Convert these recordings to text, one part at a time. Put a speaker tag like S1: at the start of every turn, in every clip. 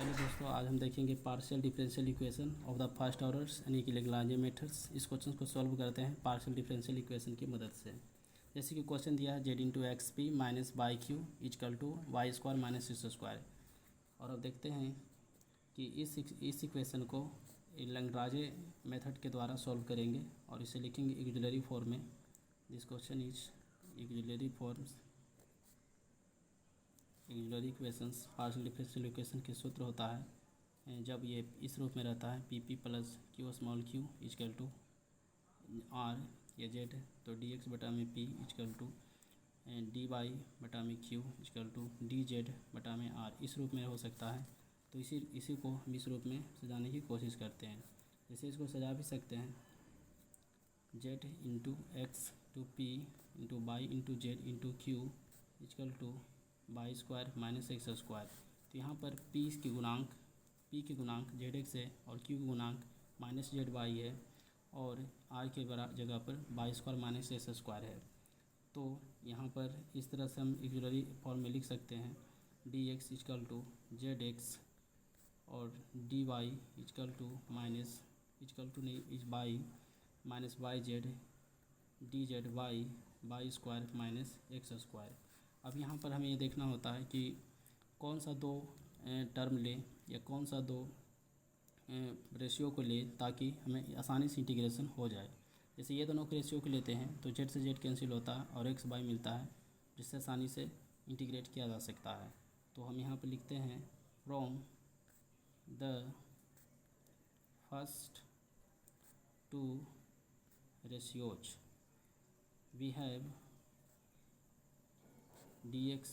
S1: Hello दोस्तों, आज हम देखेंगे partial differential equation of the first orders यानी कि लैग्रांज मेथड्स। इस क्वेश्चन को सॉल्व करते हैं पार्शियल डिफरेंशियल इक्वेशन की मदद से। जैसे कि क्वेश्चन दिया है z into x p minus by q equal to y square minus x square. और अब देखते हैं कि इस इक्वेशन को लैग्रांज मेथड के द्वारा सॉल्व करेंगे और इसे लिखेंगे ऑक्सिलरी फॉर्म में। This question is auxiliary forms auxiliary equations. Partial differential equation के सूत्र होता है जब ये इस रूप में रहता है p p plus q small q equal to r या जेड, तो डी एक्स बटा में p equal to d y बटा में q equal to d z बटा में आर। इस रूप में हो सकता है, तो इसी को हम इस रूप में सजाने की कोशिश करते हैं। जैसे इसको सजा भी सकते हैं z into x to p into y into z into q equal to y square minus x square. तो यहाँ पर पी के गुणांक जेड एक्स है और क्यू के गुणांक माइनस जेड वाई है और आर के जगह पर y square minus x square है। तो यहाँ पर इस तरह से हम ऑक्सिलरी फॉर्म में लिख सकते हैं d x equal to z x और d y equal to minus equal to नहीं is y minus y z d z y square minus x square. अब यहाँ पर हमें ये देखना होता है कि कौन सा दो टर्म लें या कौन सा दो रेशियो को लें ताकि हमें आसानी से इंटीग्रेशन हो जाए। जैसे ये दोनों के रेशियो को लेते हैं तो जेड से जेड कैंसिल होता है और एक्स बाई मिलता है, जिससे आसानी से इंटीग्रेट किया जा सकता है। तो हम यहाँ पर लिखते हैं from the first to ratios we have D x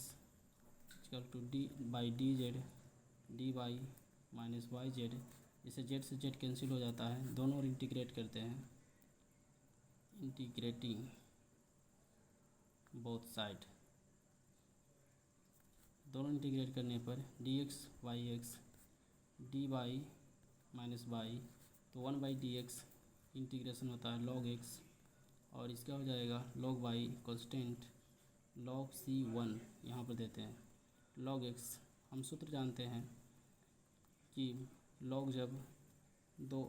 S1: equal to D by D Z D Y minus y Z. इसे जेड से जेड कैंसिल हो जाता है, दोनों और इंटीग्रेट करते हैं इंटीग्रेटिंग बोथ साइड। दोनों इंटीग्रेट करने पर D x Y x D Y minus Y, तो 1/dx इंटीग्रेशन होता है log x और इसका हो जाएगा log y constant log c1 यहाँ पर देते हैं log x। हम सूत्र जानते हैं कि log जब दो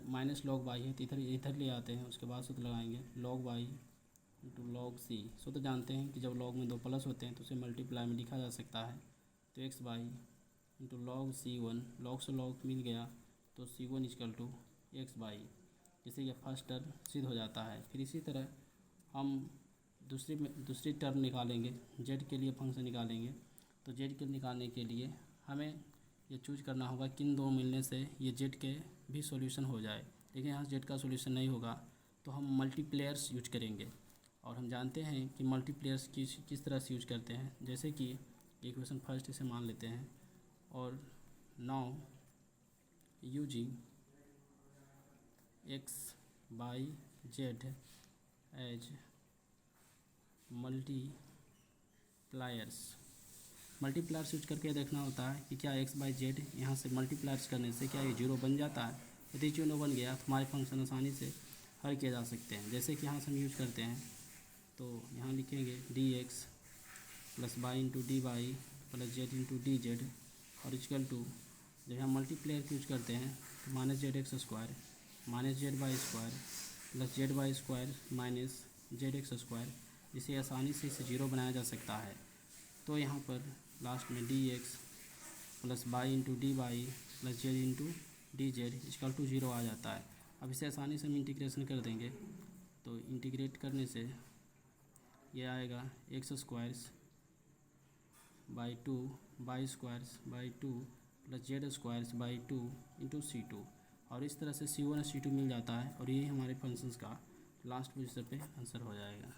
S1: माइनस log y है तो इधर ले आते हैं, उसके बाद सूत्र लगाएंगे log y into log c। सूत्र जानते हैं कि जब log में दो प्लस होते हैं तो उसे मल्टीप्लाई में लिखा जा सकता है, तो x by into log c1, log से log मिल गया तो c1 is equal to x by, जिससे यह फर्स्ट टर्म सिद्ध हो जाता है। फिर इसी तरह हम दूसरी टर्म निकालेंगे, जेड के लिए फंक्शन निकालेंगे। तो जेड के निकालने के लिए हमें ये चूज करना होगा किन दो मिलने से ये जेड के भी सॉल्यूशन हो जाए। लेकिन यहाँ जेड का सॉल्यूशन नहीं होगा तो हम मल्टीप्लेयर्स यूज करेंगे, और हम जानते हैं कि मल्टीप्लेयर्स किस तरह से यूज करते हैं। जैसे कि इक्वेशन फर्स्ट इसे मान लेते हैं और now using x by z as multipliers use करके देखना होता है कि क्या एक्स बाई जेड यहाँ से मल्टीप्लायर्स करने से क्या ये जीरो बन जाता है। यदि जीरो बन गया तो हमारे फंक्शन आसानी से हल किए जा सकते हैं। जैसे कि यहाँ से हम यूज करते हैं तो यहाँ लिखेंगे d x plus y into d y plus z into d z और इजकल टू जब हम मल्टीप्लेयर यूज करते हैं तो minus z x square minus z y square plus z y square minus z x square, जिसे आसानी से इसे जीरो बनाया जा सकता है। तो यहाँ पर लास्ट में d x plus y into d y plus z into d z equal to zero आ जाता है। अब इसे आसानी से हम इंटीग्रेशन कर देंगे, तो इंटीग्रेट करने से ये आएगा x squares by two y squares by two plus z squares by two into c2, और इस तरह से c1 और c2 मिल जाता है और यही हमारे फंक्शंस का लास्ट पोजीशन पे आंसर हो जाएगा।